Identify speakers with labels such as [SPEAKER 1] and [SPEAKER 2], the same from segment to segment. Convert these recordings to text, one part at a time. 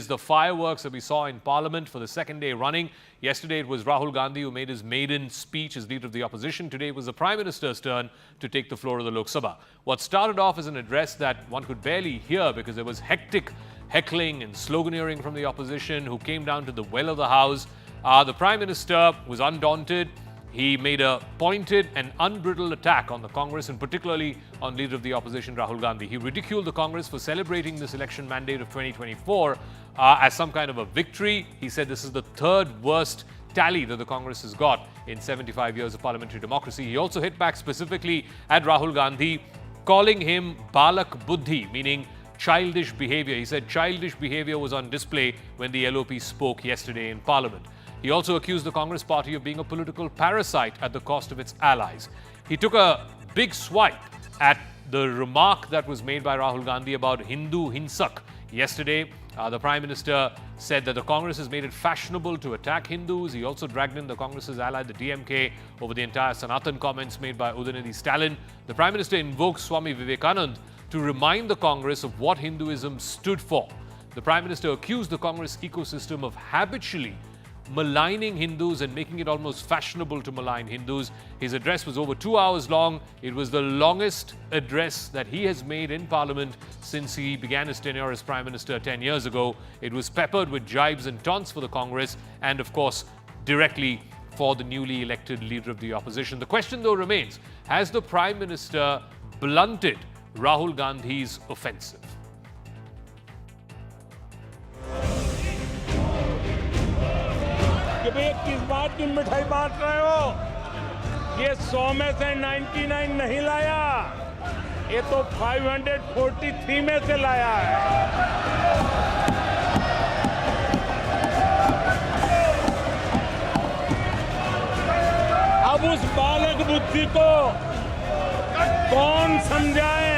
[SPEAKER 1] The fireworks that we saw in Parliament for the second day running. Yesterday it was Rahul Gandhi who made his maiden speech as leader of the opposition. Today it was the Prime Minister's turn to take the floor of the Lok Sabha. What started off as an address that one could barely hear because there was hectic heckling and sloganeering from the opposition who came down to the well of the House. The Prime Minister was undaunted. He made a pointed and unbridled attack on the Congress and particularly on leader of the opposition Rahul Gandhi. He ridiculed the Congress for celebrating this election mandate of 2024 as some kind of a victory. He said this is the third worst tally that the Congress has got in 75 years of parliamentary democracy. He also hit back specifically at Rahul Gandhi, calling him balak buddhi, meaning childish behavior. He said childish behavior was on display when the LoP spoke yesterday in Parliament. He also accused the Congress party of being a political parasite at the cost of its allies. He took a big swipe at the remark that was made by Rahul Gandhi about Hindu Hinsak. Yesterday, the Prime Minister said that the Congress has made it fashionable to attack Hindus. He also dragged in the Congress's ally, the DMK, over the entire Sanatan comments made by Udayanidhi Stalin. The Prime Minister invoked Swami Vivekananda to remind the Congress of what Hinduism stood for. The Prime Minister accused the Congress ecosystem of habitually maligning Hindus and making it almost fashionable to malign Hindus. His address was over 2 hours long. It was the longest address that he has made in Parliament since he began his tenure as Prime Minister 10 years ago. It was peppered with jibes and taunts for the Congress and, of course, directly for the newly elected leader of the opposition. The question, though, remains, has the Prime Minister blunted Rahul Gandhi's offensive?
[SPEAKER 2] किस बात की मिठाई बांट रहे हो? ये 100 में से 99 नहीं लाया, ये तो 543 में से लाया है। अब उस बालक बुद्धि को कौन समझाए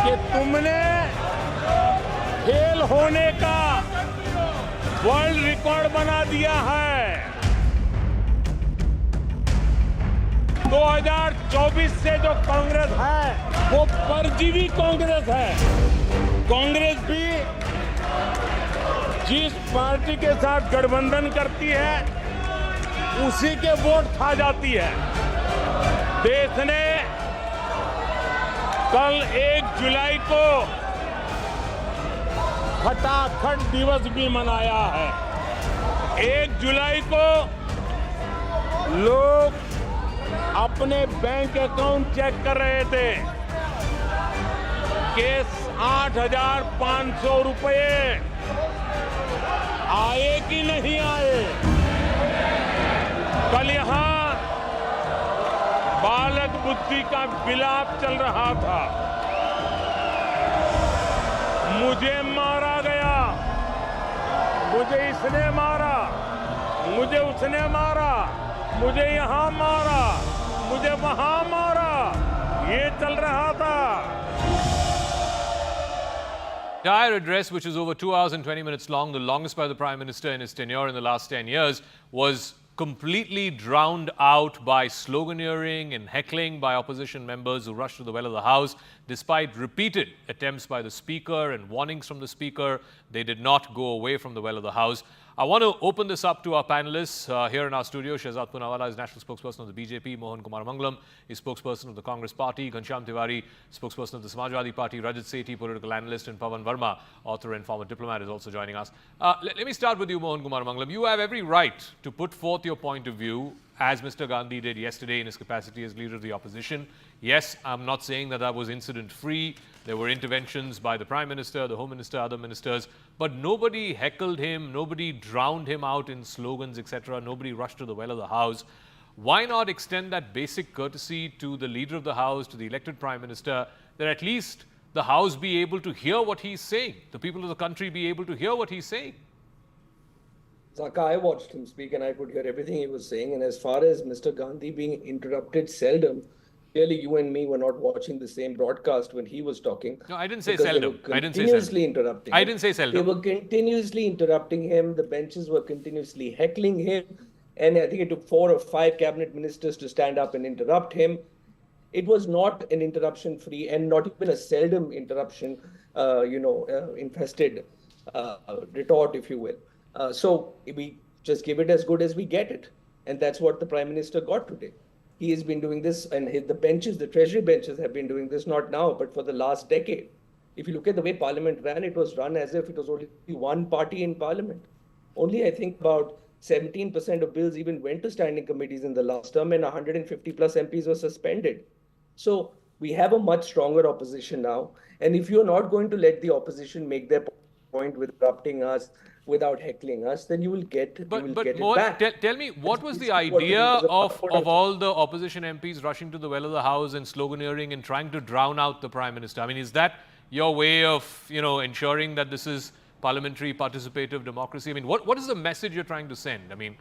[SPEAKER 2] कि तुमने फेल होने का वर्ल्ड रिकॉर्ड बना दिया है। 2024 से जो कांग्रेस है वो परजीवी कांग्रेस है। कांग्रेस भी जिस पार्टी के साथ गठबंधन करती है उसी के वोट खा जाती है। देश ने कल 1 जुलाई को खटाखट दिवस भी मनाया है। 1 जुलाई को लोग अपने बैंक अकाउंट चेक कर रहे थे कि 8,500 रुपये आए कि नहीं आए। कल यहां बालक बुद्धि का विलाप चल रहा था। मुझे मारा गया, मुझे इसने मारा, मुझे उसने मारा, मुझे यहाँ मारा, मुझे वहाँ मारा, ये चल रहा था।
[SPEAKER 1] Entire address, which is over 2 hours and 20 minutes long, the longest by the Prime Minister in his tenure in the last 10 years, was completely drowned out by sloganeering and heckling by opposition members who rushed to the well of the House. Despite repeated attempts by the Speaker and warnings from the Speaker, they did not go away from the well of the House. I want to open this up to our panelists here in our studio. Shehzad Poonawala is National Spokesperson of the BJP. Mohan Kumar Mangalam is Spokesperson of the Congress Party. Ghanshyam Tiwari, Spokesperson of the Samajwadi Party. Rajat Sethi, Political Analyst. And Pawan Verma, Author and former diplomat, is also joining us. Let me start with you, Mohan Kumar Mangalam. You have every right to put forth your point of view, as Mr. Gandhi did yesterday in his capacity as leader of the opposition. Yes, I'm not saying that was incident-free. There were interventions by the Prime Minister, the Home Minister, other ministers, but nobody heckled him, nobody drowned him out in slogans, etc. Nobody rushed to the well of the House. Why not extend that basic courtesy to the leader of the House, to the elected Prime Minister, that at least the House be able to hear what he's saying, the people of the country be able to hear what he's saying?
[SPEAKER 3] Zaka, I watched him speak and I could hear everything he was saying. And as far as Mr. Gandhi being interrupted seldom, clearly you and me were not watching the same broadcast when he was talking.
[SPEAKER 1] No, I didn't say seldom.
[SPEAKER 3] I didn't say seldom. Interrupting
[SPEAKER 1] I didn't say seldom.
[SPEAKER 3] They were continuously interrupting him. The benches were continuously heckling him. And I think it took 4 or 5 cabinet ministers to stand up and interrupt him. It was not an interruption-free and not even a seldom interruption. infested retort, if you will. So we just give it as good as we get it. And that's what the Prime Minister got today. He has been doing this, and the benches, the treasury benches have been doing this not now, but for the last decade. If you look at the way Parliament ran, it was run as if it was only one party in Parliament. Only, I think, about 17% of bills even went to standing committees in the last term, and 150 plus MPs were suspended. So we have a much stronger opposition now. And if you're not going to let the opposition make their point with interrupting us, without heckling us, then you will get it back.
[SPEAKER 1] Tell me, what was the idea of all the opposition MPs rushing to the well of the House and sloganeering and trying to drown out the Prime Minister? I mean, is that your way of, ensuring that this is parliamentary participative democracy? I mean, what is the message you're trying to send? I mean,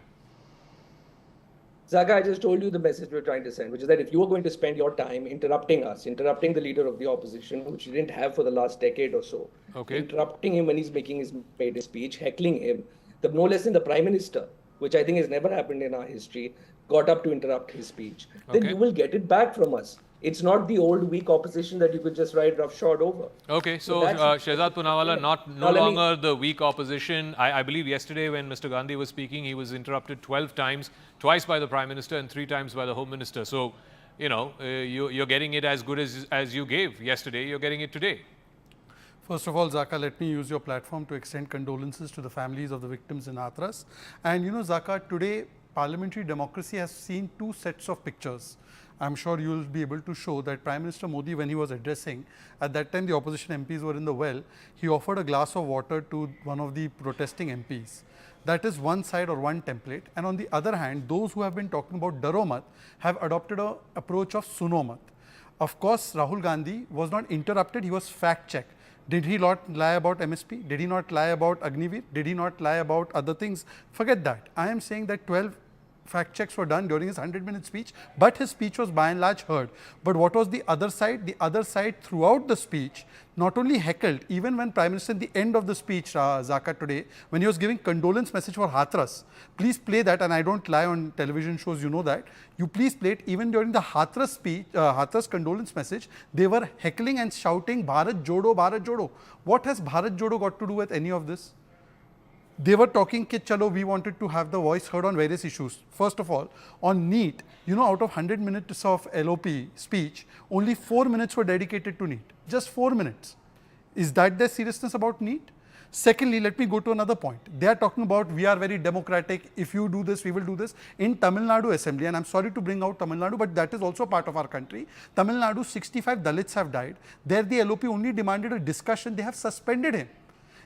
[SPEAKER 3] Zaka, I just told you the message we're trying to send, which is that if you are going to spend your time interrupting us, interrupting the leader of the opposition, which you didn't have for the last decade or so, interrupting him when he's making his maiden speech, heckling him, no less than the Prime Minister, which I think has never happened in our history, got up to interrupt his speech, then you will get it back from us. It's not the old weak opposition that you could just ride roughshod over.
[SPEAKER 1] Okay, so Shehzad Poonawalla, no longer the weak opposition. I believe yesterday when Mr. Gandhi was speaking, he was interrupted 12 times, twice by the Prime Minister and 3 times by the Home Minister. So, you're getting it as good as you gave yesterday, you're getting it today.
[SPEAKER 4] First of all, Zaka, let me use your platform to extend condolences to the families of the victims in Hathras. And Zaka, today parliamentary democracy has seen 2 sets of pictures. I'm sure you will be able to show that Prime Minister Modi, when he was addressing, at that time the opposition MPs were in the well, he offered a glass of water to one of the protesting MPs. That is one side or one template. And on the other hand, those who have been talking about Daro Mat have adopted an approach of Suno Mat. Of course, Rahul Gandhi was not interrupted, he was fact-checked. Did he not lie about MSP? Did he not lie about Agnivir? Did he not lie about other things? Forget that. I am saying that 12 fact checks were done during his 100-minute speech, but his speech was by and large heard. But what was the other side? The other side throughout the speech not only heckled, even when Prime Minister at the end of the speech, Zaka, today, when he was giving condolence message for Hathras, please play that, and I don't lie on television shows, you know that. You please play it. Even during the Hathras speech, Hathras condolence message, they were heckling and shouting, Bharat Jodo, Bharat Jodo. What has Bharat Jodo got to do with any of this? They were talking that chalo, we wanted to have the voice heard on various issues. First of all, on NEET, out of 100 minutes of LoP speech, only 4 minutes were dedicated to NEET. Just 4 minutes. Is that their seriousness about NEET? Secondly, let me go to another point. They are talking about we are very democratic. If you do this, we will do this. In Tamil Nadu Assembly, and I'm sorry to bring out Tamil Nadu, but that is also part of our country. Tamil Nadu, 65 Dalits have died. There the LoP only demanded a discussion. They have suspended him.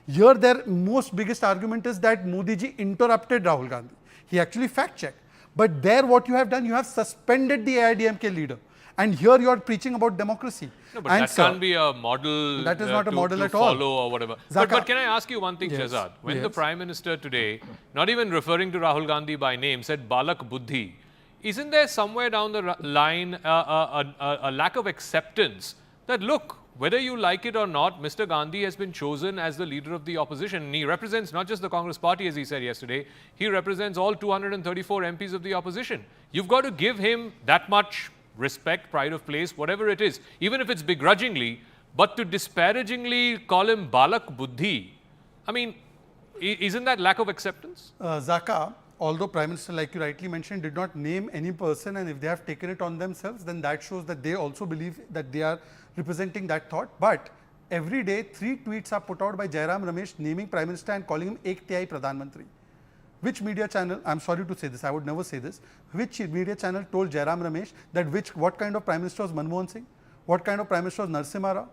[SPEAKER 4] Here their most biggest argument is that Modi ji interrupted Rahul Gandhi. He actually fact-checked. But there what you have done, you have suspended the AIDMK leader. And here you are preaching about democracy.
[SPEAKER 1] No, but that can't be a model
[SPEAKER 4] that is not a model at
[SPEAKER 1] follow
[SPEAKER 4] all.
[SPEAKER 1] Or whatever. But can I ask you one thing, Shehzad? When the Prime Minister today, not even referring to Rahul Gandhi by name, said Balak Buddhi, isn't there somewhere down the line a lack of acceptance that, look, whether you like it or not, Mr. Gandhi has been chosen as the leader of the opposition. And he represents not just the Congress party, as he said yesterday, he represents all 234 MPs of the opposition. You've got to give him that much respect, pride of place, whatever it is, even if it's begrudgingly, but to disparagingly call him Balak Buddhi, I mean, isn't that lack of acceptance?
[SPEAKER 4] Zaka, although Prime Minister, like you rightly mentioned, did not name any person, and if they have taken it on themselves, then that shows that they also believe that they are representing that thought. But every day 3 tweets are put out by Jairam Ramesh naming Prime Minister and calling him Ek Tihai Pradhan Mantri. Which media channel, I'm sorry to say this, I would never say this, which media channel told Jairam Ramesh that what kind of Prime Minister was Manmohan Singh? What kind of Prime Minister was Narasimha Rao?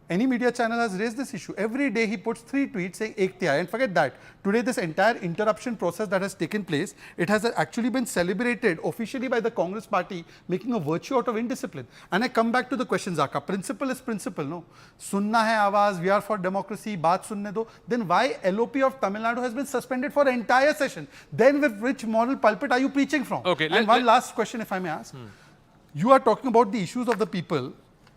[SPEAKER 4] Any media channel has raised this issue. Every day he puts 3 tweets saying Ek Tihai. And forget that. Today this entire interruption process that has taken place, it has actually been celebrated officially by the Congress party, making a virtue out of indiscipline. And I come back to the question, Zaka. Principle is principle, no? Sunna hai awaz, we are for democracy, baat sunne do. Then why LoP of Tamil Nadu has been suspended for an entire session? Then with which moral pulpit are you preaching from?
[SPEAKER 1] Okay,
[SPEAKER 4] and one last question, if I may ask. You are talking about the issues of the people.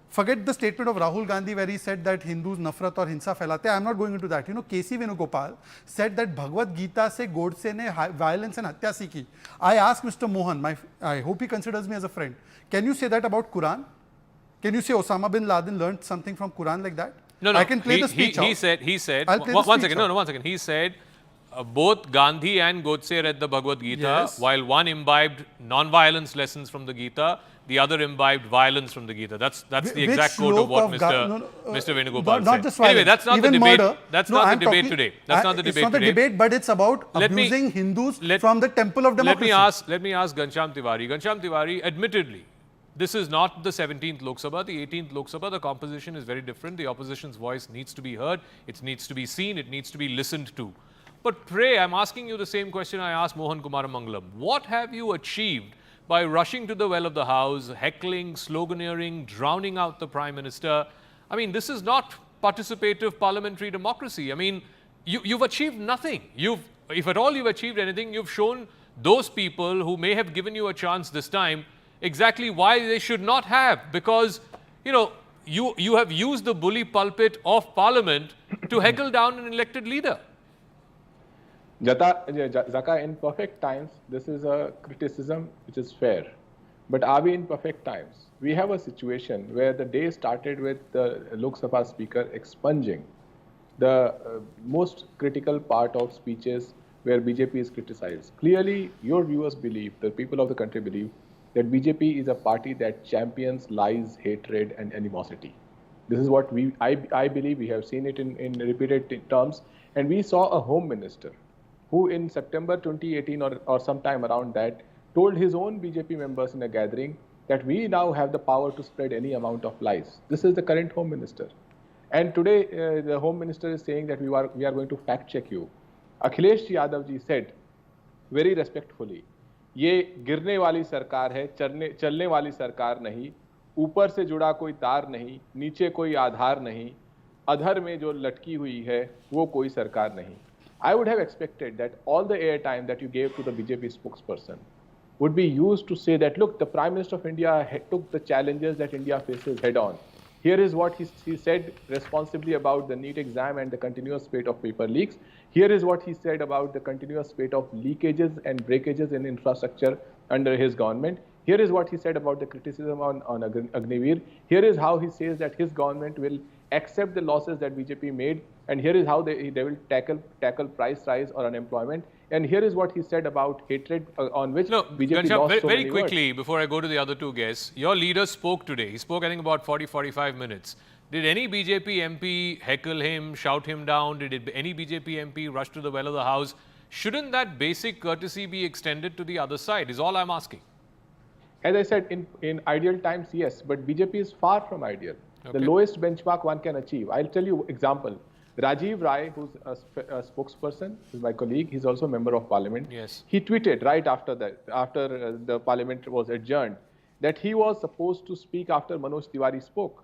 [SPEAKER 4] Forget the statement of Rahul Gandhi where he said that Hindus nafrat or hinsa phailate. I am not going into that. K.C. Venugopal said that Bhagavad Gita se Godse ne violence and hatya sikhi. I asked Mr. Mohan, I hope he considers me as a friend. Can you say that about Quran? Can you say Osama bin Laden learned something from Quran like that?
[SPEAKER 1] No, no.
[SPEAKER 4] I can play the speech out.
[SPEAKER 1] He said,
[SPEAKER 4] I'll play the
[SPEAKER 1] one
[SPEAKER 4] speech
[SPEAKER 1] second,
[SPEAKER 4] out.
[SPEAKER 1] no, 1 second. He said, both Gandhi and Godse read the Bhagavad Gita,
[SPEAKER 4] Yes.
[SPEAKER 1] while one imbibed non-violence lessons from the Gita, the other imbibed violence from the Gita. That's the
[SPEAKER 4] Which
[SPEAKER 1] exact quote of
[SPEAKER 4] slok
[SPEAKER 1] what
[SPEAKER 4] of
[SPEAKER 1] Mr. Venugopal
[SPEAKER 4] not
[SPEAKER 1] said.
[SPEAKER 4] just
[SPEAKER 1] Anyway,
[SPEAKER 4] violence,
[SPEAKER 1] that's not the
[SPEAKER 4] even
[SPEAKER 1] debate.
[SPEAKER 4] murder.
[SPEAKER 1] That's
[SPEAKER 4] No,
[SPEAKER 1] not
[SPEAKER 4] I'm
[SPEAKER 1] the debate
[SPEAKER 4] talking-
[SPEAKER 1] today. That's not the debate
[SPEAKER 4] It's not
[SPEAKER 1] today.
[SPEAKER 4] the debate, but it's about abusing Hindus from the temple of democracy.
[SPEAKER 1] Let me ask Ghanshyam Tiwari. Ghanshyam Tiwari, admittedly, this is not the 17th Lok Sabha, the 18th Lok Sabha. The composition is very different. The opposition's voice needs to be heard. It needs to be seen. It needs to be listened to. But pray, I'm asking you the same question I asked Mohan Kumar Mangalam. What have you achieved by rushing to the well of the House, heckling, sloganeering, drowning out the Prime Minister? I mean, this is not participative parliamentary democracy. I mean, you've achieved nothing. If at all you've achieved anything, you've shown those people who may have given you a chance this time exactly why they should not have. Because, you have used the bully pulpit of Parliament to heckle down an elected leader.
[SPEAKER 5] Zaka, in perfect times, this is a criticism which is fair. But are we in perfect times? We have a situation where the day started with the Lok Sabha Speaker expunging the most critical part of speeches where BJP is criticized. Clearly, your viewers believe, the people of the country believe, that BJP is a party that champions lies, hatred, and animosity. This is what I believe. We have seen it in repeated terms. And we saw a Home Minister who in September 2018 or sometime around that told his own BJP members in a gathering that we now have the power to spread any amount of lies. This is the current Home Minister. And today the Home Minister is saying that we are going to fact check you. Akhilesh Yadav ji said very respectfully, ये गिरने वाली सरकार है, चलने वाली सरकार नहीं, ऊपर से जुड़ा कोई तार नहीं, नीचे कोई आधार नहीं, अधर में जो लटकी हुई है वो कोई सरकार नहीं. I would have expected that all the airtime that you gave to the BJP spokesperson would be used to say that, look, the Prime Minister of India took the challenges that India faces head on. Here is what he said responsibly about the NEET exam and the continuous spate of paper leaks. Here is what he said about the continuous spate of leakages and breakages in infrastructure under his government. Here is what he said about the criticism on Agniveer. Here is how he says that his government will accept the losses that BJP made, and here is how they will tackle price rise or unemployment. And here is what he said about hatred on which BJP lost so
[SPEAKER 1] very
[SPEAKER 5] many
[SPEAKER 1] quickly,
[SPEAKER 5] words.
[SPEAKER 1] before I go to the other two guests, your leader spoke today. He spoke, I think, about 40-45 minutes. Did any BJP MP heckle him, shout him down? Did any BJP MP rush to the well of the House? Shouldn't that basic courtesy be extended to the other side, is all I'm asking.
[SPEAKER 5] As I said, in ideal times, yes, but BJP is far from ideal.
[SPEAKER 1] Okay.
[SPEAKER 5] The lowest benchmark one can achieve. I'll tell you example. Rajiv Rai, who's a spokesperson, is my colleague. He's also a member of parliament.
[SPEAKER 1] Yes.
[SPEAKER 5] He tweeted right after the parliament was adjourned, that he was supposed to speak after Manoj Tiwari spoke.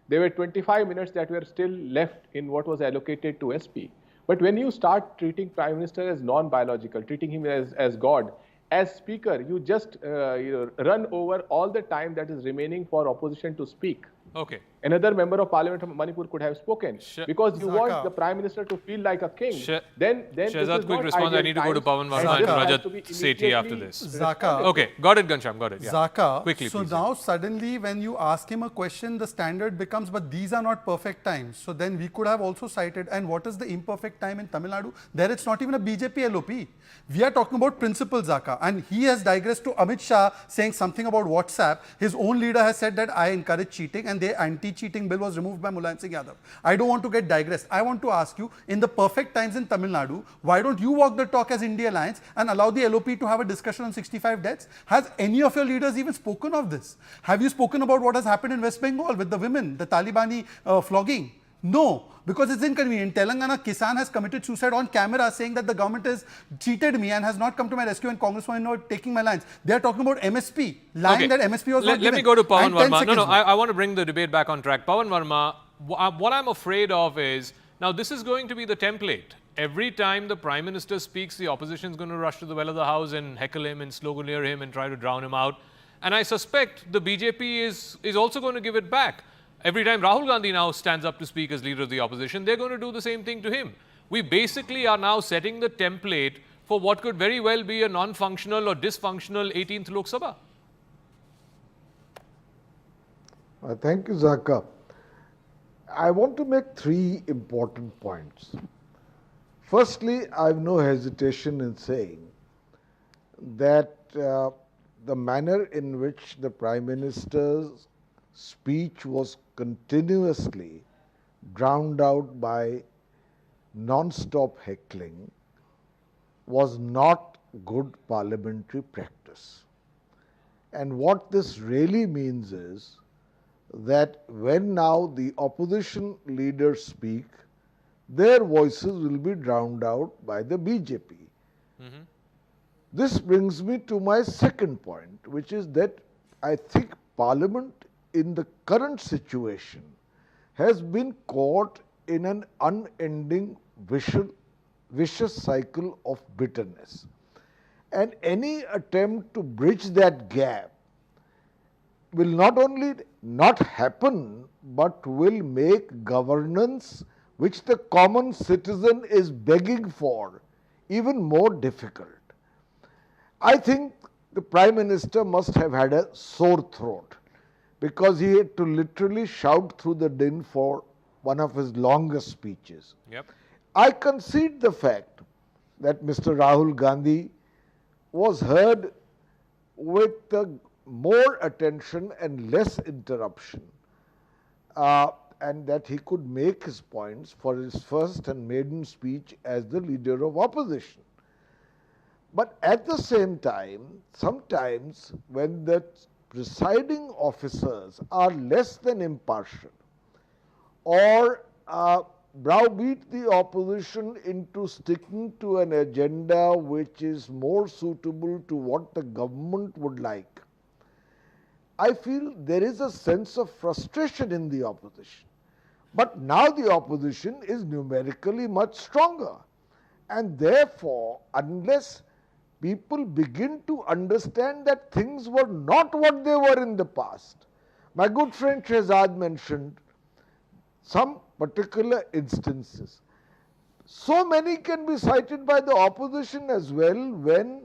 [SPEAKER 5] There were 25 minutes that were still left in what was allocated to SP. But when you start treating Prime Minister as non-biological, treating him as God, as Speaker, you just run over all the time that is remaining for opposition to speak.
[SPEAKER 1] Okay.
[SPEAKER 5] Another member of parliament from Manipur could have spoken. Because you
[SPEAKER 4] Zaka.
[SPEAKER 5] want the Prime Minister to feel like a king. Then
[SPEAKER 1] Shehzad, quick response. I need to go to Pawan Verma and Rajat Sethi after this.
[SPEAKER 4] Zaka.
[SPEAKER 1] Okay, got it, Ghanshyam, got it. Yeah.
[SPEAKER 4] Zaka,
[SPEAKER 1] Quickly,
[SPEAKER 4] so
[SPEAKER 1] please.
[SPEAKER 4] now suddenly when you ask him a question, the standard becomes, but these are not perfect times. So then we could have also cited, and what is the imperfect time in Tamil Nadu? There it's not even a BJP LoP. We are talking about principle, Zaka, and he has digressed to Amit Shah saying something about WhatsApp. His own leader has said that I encourage cheating, and the anti-cheating bill was removed by Mulayam Singh Yadav. I don't want to get digressed. I want to ask you, in the perfect times in Tamil Nadu, why don't you walk the talk as India Alliance and allow the LoP to have a discussion on 65 deaths? Has any of your leaders even spoken of this? Have you spoken about what has happened in West Bengal with the women, the Talibani flogging? No, because it's inconvenient. Telangana Kisan has committed suicide on camera saying that the government has cheated me and has not come to my rescue and Congress were not taking my lines. They are talking about MSP, lying that MSP was not
[SPEAKER 1] Let
[SPEAKER 4] given.
[SPEAKER 1] me go to Pawan
[SPEAKER 4] And 10
[SPEAKER 1] Verma.
[SPEAKER 4] seconds
[SPEAKER 1] No,
[SPEAKER 4] more.
[SPEAKER 1] I want to bring the debate back on track. Pawan Verma, what I'm afraid of is, now this is going to be the template. Every time the Prime Minister speaks, the opposition is going to rush to the well of the House and heckle him and sloganeer him and try to drown him out. And I suspect the BJP is also going to give it back. Every time Rahul Gandhi now stands up to speak as leader of the opposition, they're going to do the same thing to him. We basically are now setting the template for what could very well be a non-functional or dysfunctional 18th Lok Sabha.
[SPEAKER 6] Thank you, Zaka. I want to make three important points. Firstly, I have no hesitation in saying that the manner in which the Prime Minister's speech was continuously drowned out by non-stop heckling was not good parliamentary practice. And what this really means is that when now the opposition leaders speak, their voices will be drowned out by the BJP. This brings me to my second point, which is that I think Parliament in the current situation has been caught in an unending vicious cycle of bitterness. And any attempt to bridge that gap will not only not happen, but will make governance, which the common citizen is begging for, even more difficult. I think the Prime Minister must have had a sore throat because he had to literally shout through the din for one of his longest speeches.
[SPEAKER 1] Yep.
[SPEAKER 6] I concede the fact that Mr. Rahul Gandhi was heard with more attention and less interruption, and that he could make his points for his first and maiden speech as the leader of opposition. But at the same time, sometimes when the presiding officers are less than impartial or browbeat the opposition into sticking to an agenda which is more suitable to what the government would like, I feel there is a sense of frustration in the opposition. But now the opposition is numerically much stronger. And therefore, unless people begin to understand that things were not what they were in the past, my good friend Shehzad mentioned some particular instances. So many can be cited by the opposition as well, when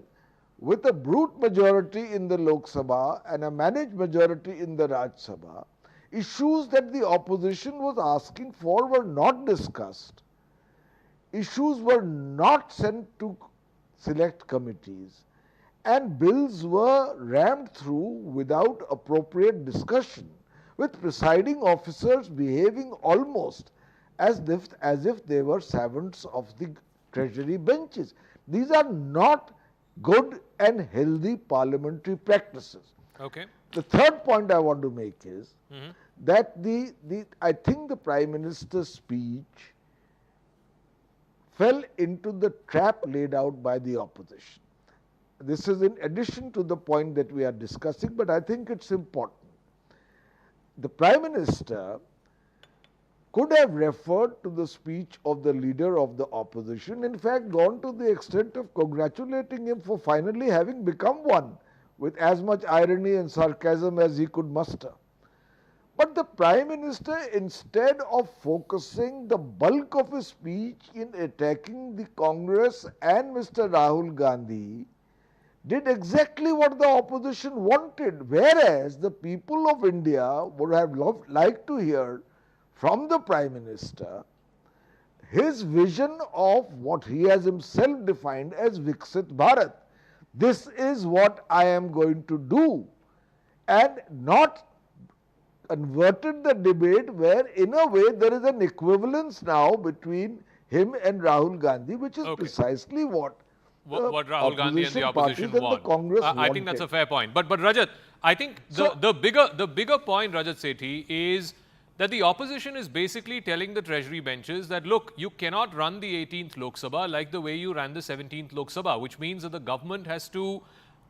[SPEAKER 6] with a brute majority in the Lok Sabha and a managed majority in the Raj Sabha, issues that the opposition was asking for were not discussed. Issues were not sent to select committees, and bills were rammed through without appropriate discussion, with presiding officers behaving almost as if they were servants of the treasury benches. These are not good and healthy parliamentary practices.
[SPEAKER 1] Okay.
[SPEAKER 6] The third point I want to make is that I think the Prime Minister's speech fell into the trap laid out by the opposition. This is in addition to the point that we are discussing, but I think it's important. The Prime Minister could have referred to the speech of the leader of the opposition, in fact gone to the extent of congratulating him for finally having become one, with as much irony and sarcasm as he could muster. But the Prime Minister, instead of focusing the bulk of his speech in attacking the Congress and Mr. Rahul Gandhi, did exactly what the opposition wanted, whereas the people of India would have liked to hear from the Prime Minister his vision of what he has himself defined as Viksit Bharat. This is what I am going to do, and not converted the debate where in a way there is an equivalence now between him and Rahul Gandhi, which is precisely what
[SPEAKER 1] Rahul Gandhi and the opposition want.
[SPEAKER 6] Congress
[SPEAKER 1] I think that's a fair point. But Rajat, I think the bigger point, Rajat Sethi, is that the opposition is basically telling the treasury benches that, look, you cannot run the 18th Lok Sabha like the way you ran the 17th Lok Sabha, which means that the government has to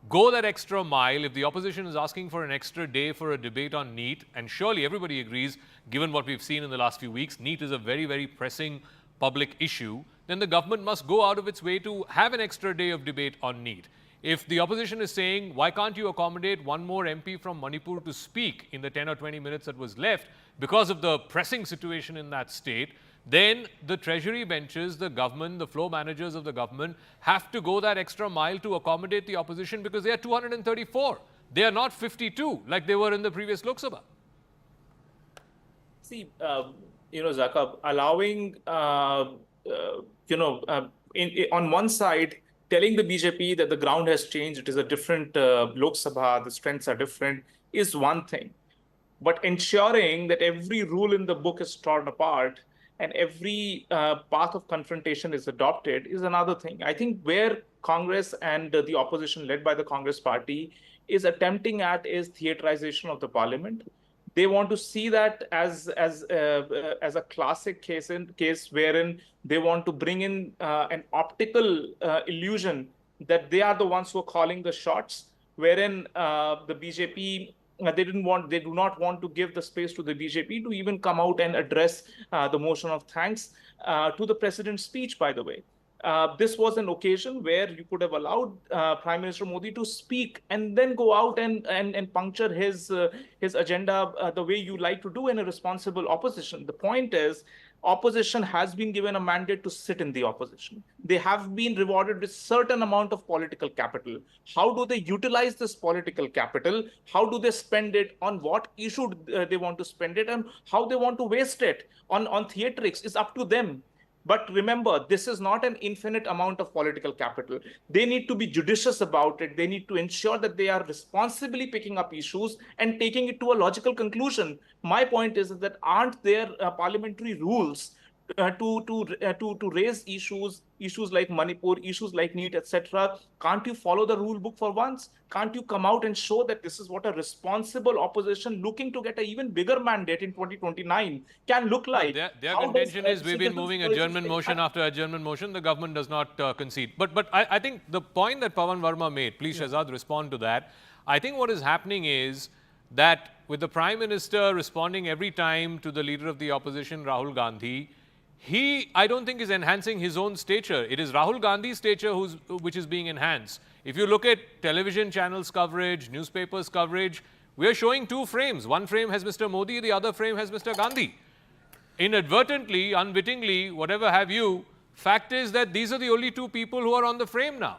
[SPEAKER 1] go that extra mile. If the opposition is asking for an extra day for a debate on NEET, and surely everybody agrees, given what we've seen in the last few weeks, NEET is a very, very pressing public issue, then the government must go out of its way to have an extra day of debate on NEET. If the opposition is saying, why can't you accommodate one more MP from Manipur to speak in the 10 or 20 minutes that was left because of the pressing situation in that state, then the treasury benches, the government, the floor managers of the government have to go that extra mile to accommodate the opposition because they are 234. They are not 52 like they were in the previous Lok Sabha.
[SPEAKER 7] See, Zaka, allowing, on one side, telling the BJP that the ground has changed, it is a different Lok Sabha, the strengths are different, is one thing. But ensuring that every rule in the book is torn apart and every path of confrontation is adopted is another thing. I think where Congress and the opposition led by the Congress party is attempting at is theaterization of the parliament. They want to see that as a classic case wherein they want to bring in an optical illusion that they are the ones who are calling the shots, wherein the BJP they do not want to give the space to the BJP to even come out and address the motion of thanks to the president's speech, by the way. This was an occasion where you could have allowed Prime Minister Modi to speak and then go out and puncture his agenda the way you like to do in a responsible opposition. The point is, opposition has been given a mandate to sit in the opposition. They have been rewarded with certain amount of political capital. How do they utilize this political capital? How do they spend it? On what issue they want to spend it, and how they want to waste it on theatrics is up to them. But remember, this is not an infinite amount of political capital. They need to be judicious about it. They need to ensure that they are responsibly picking up issues and taking it to a logical conclusion. My point is that aren't there parliamentary rules to raise issues like Manipur, issues like NEET, etc.? Can't you follow the rule book for once? Can't you come out and show that this is what a responsible opposition looking to get an even bigger mandate in 2029 can look like?
[SPEAKER 1] Their contention is we've been moving adjournment motion after adjournment motion. The government does not concede. But I think the point that Pawan Verma made, please Shahzad respond to that. I think what is happening is that with the Prime Minister responding every time to the leader of the opposition, Rahul Gandhi, I don't think is enhancing his own stature. It is Rahul Gandhi's stature which is being enhanced. If you look at television channels coverage, newspapers coverage, we are showing two frames. One frame has Mr. Modi, the other frame has Mr. Gandhi. Inadvertently, unwittingly, whatever have you, fact is that these are the only two people who are on the frame now.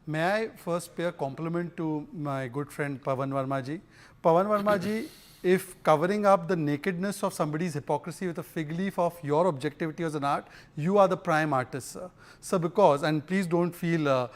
[SPEAKER 4] May I first pay a compliment to my good friend Pawan Verma ji. Pawan Verma ji, if covering up the nakedness of somebody's hypocrisy with a fig leaf of your objectivity as an art, you are the prime artist, sir. Sir, because, and please don't feel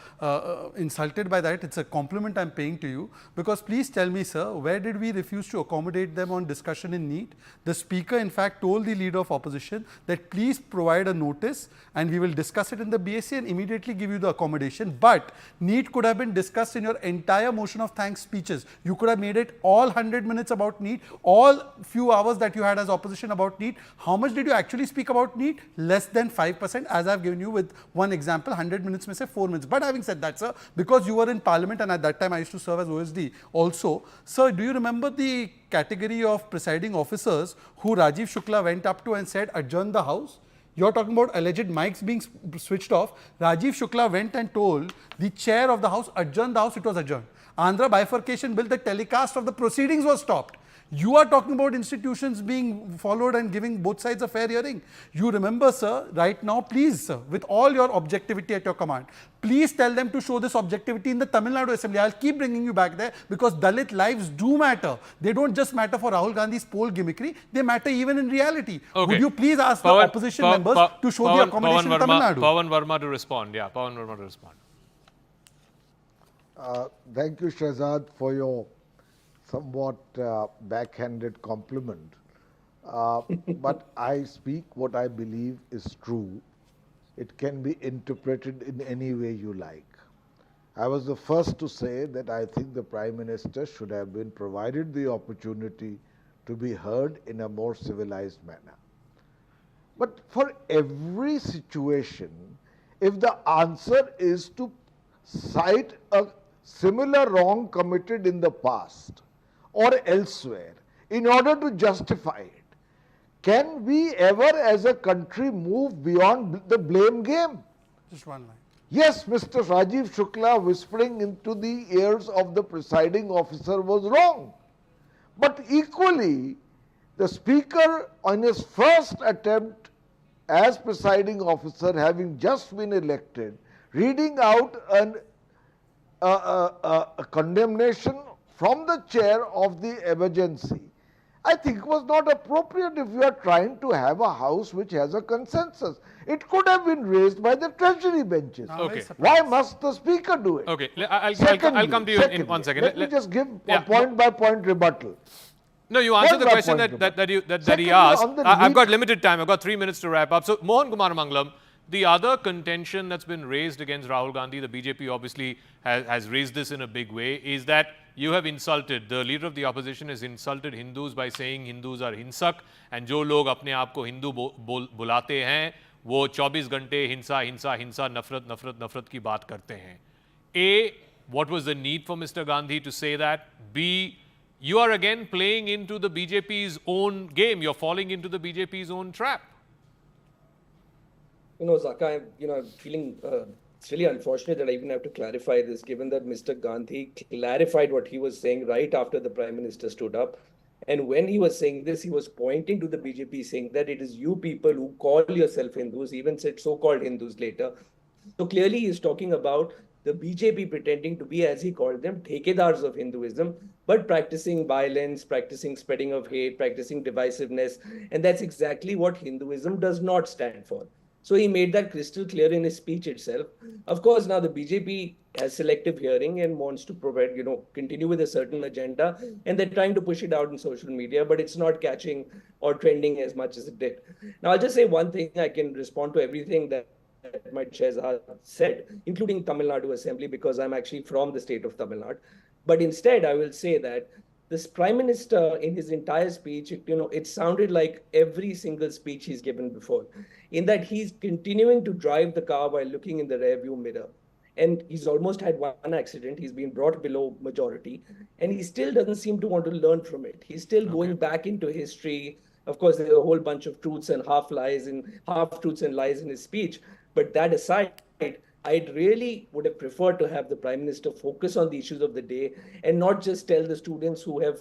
[SPEAKER 4] insulted by that, it's a compliment I'm paying to you, because please tell me, sir, where did we refuse to accommodate them on discussion in NEET? The speaker, in fact, told the leader of opposition that please provide a notice and we will discuss it in the BSc and immediately give you the accommodation. But NEET could have been discussed in your entire motion of thanks speeches. You could have made it all 100 minutes about NEET, all few hours that you had as opposition about NEET. How much did you actually speak about NEET? Less than 5%, as I've given you with one example. 100 minutes may say 4 minutes. But having said that, sir, because you were in Parliament and at that time I used to serve as OSD also, sir, do you remember the category of presiding officers who Rajiv Shukla went up to and said, adjourn the House? You're talking about alleged mics being switched off. Rajiv Shukla went and told the chair of the House, adjourn the House, it was adjourned. Andhra bifurcation bill, the telecast of the proceedings was stopped. You are talking about institutions being followed and giving both sides a fair hearing. You remember, sir, right now, please, sir, with all your objectivity at your command, please tell them to show this objectivity in the Tamil Nadu Assembly. I'll keep bringing you back there because Dalit lives do matter. They don't just matter for Rahul Gandhi's poll gimmickry, they matter even in reality.
[SPEAKER 1] Okay.
[SPEAKER 4] Would you please ask the opposition members to show the accommodation in Tamil Nadu?
[SPEAKER 1] Pawan Verma to respond. Yeah, Pawan Verma to respond.
[SPEAKER 6] Thank you, Shahzad, for your somewhat backhanded compliment. But I speak what I believe is true. It can be interpreted in any way you like. I was the first to say that I think the Prime Minister should have been provided the opportunity to be heard in a more civilized manner. But for every situation, if the answer is to cite a similar wrong committed in the past or elsewhere in order to justify it, can we ever as a country move beyond the blame game?
[SPEAKER 4] Just one line.
[SPEAKER 6] Yes, Mr. Rajiv Shukla whispering into the ears of the presiding officer was wrong. But equally, the speaker on his first attempt as presiding officer, having just been elected, reading out a condemnation from the chair of the emergency, I think it was not appropriate if you are trying to have a house which has a consensus. It could have been raised by the treasury benches.
[SPEAKER 1] Okay.
[SPEAKER 6] Why must the speaker do it?
[SPEAKER 1] Okay, I'll come to you in 1 second.
[SPEAKER 6] Let me just give a
[SPEAKER 1] yeah,
[SPEAKER 6] point by point rebuttal.
[SPEAKER 1] No, you answered the question that he asked. I've got limited time. I've got 3 minutes to wrap up. So, Mohan Kumar Mangalam, the other contention that's been raised against Rahul Gandhi, the BJP obviously has raised this in a big way, is that you have insulted, the leader of the opposition has insulted Hindus by saying Hindus are hinsak, and जो लोग अपने आप को हिंदू बुलाते हैं, वो 24 घंटे हिंसा, हिंसा, हिंसा, नफरत, नफरत, नफरत की बात करते हैं. A, what was the need for Mr. Gandhi to say that? B, you are again playing into the BJP's own game. You're falling into the BJP's own trap.
[SPEAKER 3] Zaka, I'm feeling it's really unfortunate that I even have to clarify this, given that Mr. Gandhi clarified what he was saying right after the Prime Minister stood up. And when he was saying this, he was pointing to the BJP, saying that it is you people who call yourself Hindus, even said so-called Hindus later. So clearly he's talking about the BJP pretending to be, as he called them, thekedars of Hinduism, but practicing violence, practicing spreading of hate, practicing divisiveness. And that's exactly what Hinduism does not stand for. So he made that crystal clear in his speech itself. Of course, now the BJP has selective hearing and wants to provide, continue with a certain agenda. And they're trying to push it out in social media, but it's not catching or trending as much as it did. Now, I'll just say one thing. I can respond to everything that my Chair said, including Tamil Nadu Assembly, because I'm actually from the state of Tamil Nadu. But instead, I will say that this Prime Minister, in his entire speech, it sounded like every single speech he's given before, in that he's continuing to drive the car while looking in the rearview mirror. And he's almost had one accident. He's been brought below majority, and he still doesn't seem to want to learn from it. He's still going back into history. Of course, there's a whole bunch of truths and half-truths and lies in his speech. But that aside, I really would have preferred to have the Prime Minister focus on the issues of the day and not just tell the students who have,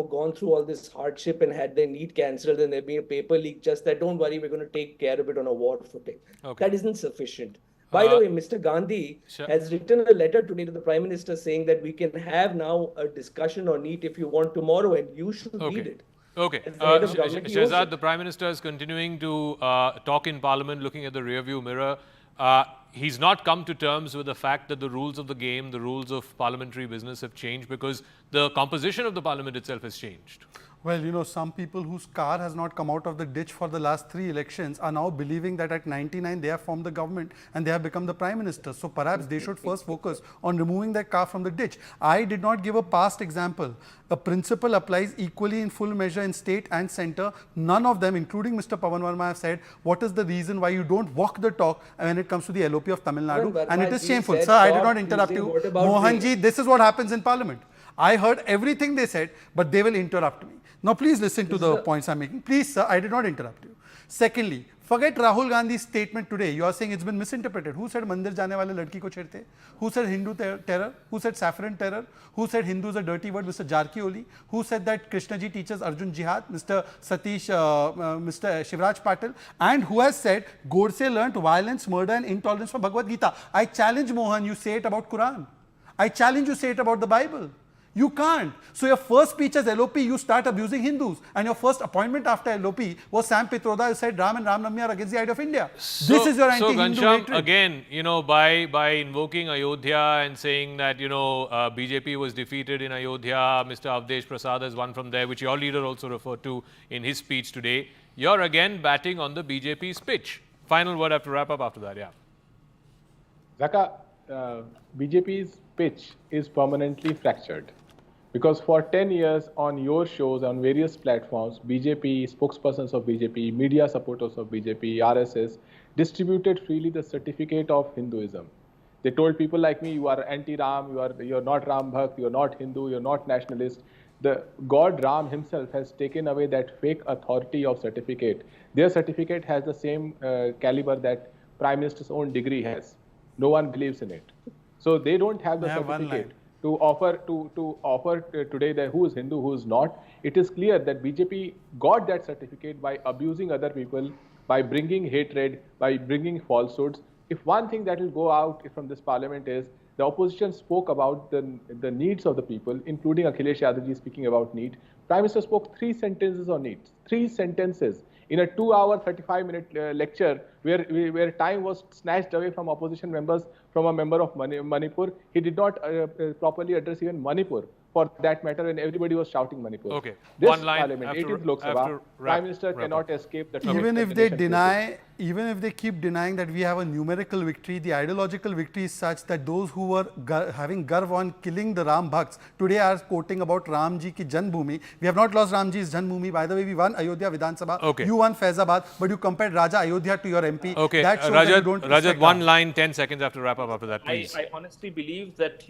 [SPEAKER 3] gone through all this hardship and had their NEET cancelled and there being a paper leak, just that, don't worry, we're going to take care of it on a war footing. Okay. That isn't sufficient. By the way, Mr. Gandhi has written a letter today to the Prime Minister saying that we can have now a discussion on NEET if you want tomorrow, and you should read it.
[SPEAKER 1] Okay. Shehzad, the Prime Minister is continuing to talk in Parliament, looking at the rearview mirror. He's not come to terms with the fact that the rules of the game, the rules of parliamentary business have changed because the composition of the Parliament itself has changed.
[SPEAKER 4] Well, some people whose car has not come out of the ditch for the last 3 elections are now believing that at 99 they have formed the government and they have become the Prime Minister. So perhaps they should first focus on removing their car from the ditch. I did not give a past example. A principle applies equally in full measure in state and centre. None of them, including Mr. Pawan Verma, have said what is the reason why you don't walk the talk when it comes to the LoP of Tamil Nadu. And it is shameful. Sir, I did not interrupt you. Mohanji, this is what happens in Parliament. I heard everything they said, but they will interrupt me. Now, please listen to the points I'm making. Please, sir, I did not interrupt you. Secondly, forget Rahul Gandhi's statement today. You are saying it's been misinterpreted. Who said mandir jaane wale ladki ko chhedte? Who said Hindu terror? Who said saffron terror? Who said Hindu is a dirty word? Mr. Jarkioli. Who said that Krishnaji teaches Arjun Jihad? Mr. Satish, Mr. Shivraj Patil. And who has said Godse learnt violence, murder and intolerance from Bhagavad Gita? I challenge Mohan, you say it about Quran. I challenge you say it about the Bible. You can't. So your first speech as LoP, you start abusing Hindus. And your first appointment after LoP was Sam Pitroda, who said Ram and Ramnavami are against the idea of India. This is your anti-Hindu hatred.
[SPEAKER 1] Again, by invoking Ayodhya and saying that, BJP was defeated in Ayodhya, Mr. Avdesh Prasad has won from there, which your leader also referred to in his speech today. You're again batting on the BJP's pitch. Final word, I have to wrap up after that, yeah.
[SPEAKER 5] Zaka, BJP's pitch is permanently fractured. Because for 10 years on your shows, on various platforms, BJP, spokespersons of BJP, media supporters of BJP, RSS, distributed freely the certificate of Hinduism. They told people like me, you are anti-Ram, you're not Ram Bhakt, you're not Hindu, you're not nationalist. The God Ram himself has taken away that fake authority of certificate. Their certificate has the same caliber that Prime Minister's own degree has. No one believes in it. So they don't have the certificate to offer today who is Hindu, who is not. It is clear that BJP got that certificate by abusing other people, by bringing hatred, by bringing falsehoods. If one thing that will go out from this parliament is the opposition spoke about the needs of the people, including Akhilesh Yadavji speaking about need. Prime Minister spoke 3 sentences on needs, 3 sentences in a 2-hour, 35-minute lecture where time was snatched away from opposition members, from a member of Manipur. He did not properly address even Manipur, for that matter, and everybody was shouting Manipur.
[SPEAKER 1] Okay.
[SPEAKER 5] This
[SPEAKER 1] One line
[SPEAKER 5] parliament,
[SPEAKER 1] after-
[SPEAKER 5] 18th Lok
[SPEAKER 1] after
[SPEAKER 5] Sabha,
[SPEAKER 1] wrap-
[SPEAKER 5] Prime Minister
[SPEAKER 1] wrap
[SPEAKER 5] cannot
[SPEAKER 1] up.
[SPEAKER 5] escape the
[SPEAKER 4] Even
[SPEAKER 5] that
[SPEAKER 4] if
[SPEAKER 5] the
[SPEAKER 4] they
[SPEAKER 5] nation
[SPEAKER 4] deny, even if they keep denying that we have a numerical victory, the ideological victory is such that those who were having garv on killing the Ram Bhakts today are quoting about Ramji ki Janbhoomi. We have not lost Ramji's Janbhoomi. By the way, we won Ayodhya Vidhan Sabha.
[SPEAKER 1] Okay.
[SPEAKER 4] You won Faizabad, but you compared Raja Ayodhya to your MP.
[SPEAKER 1] Okay,
[SPEAKER 4] That shows that you
[SPEAKER 1] Rajat,
[SPEAKER 4] don't
[SPEAKER 1] Rajat,
[SPEAKER 4] respect
[SPEAKER 1] one
[SPEAKER 4] Ram.
[SPEAKER 1] line, 10 seconds after wrap up after that, please.
[SPEAKER 7] I honestly believe that,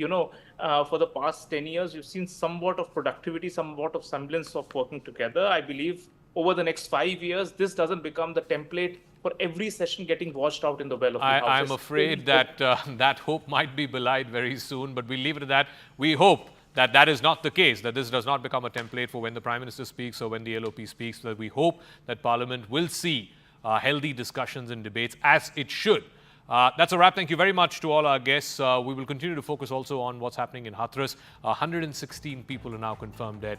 [SPEAKER 7] for the past 10 years, you've seen somewhat of productivity, somewhat of semblance of working together. I believe over the next 5 years, this doesn't become the template for every session getting washed out in the well of the House.
[SPEAKER 1] I'm afraid that that hope might be belied very soon, but we'll leave it at that. We hope that that is not the case, that this does not become a template for when the Prime Minister speaks or when the LoP speaks, that we hope that Parliament will see healthy discussions and debates as it should. That's a wrap. Thank you very much to all our guests. We will continue to focus also on what's happening in Hathras. 116 people are now confirmed dead.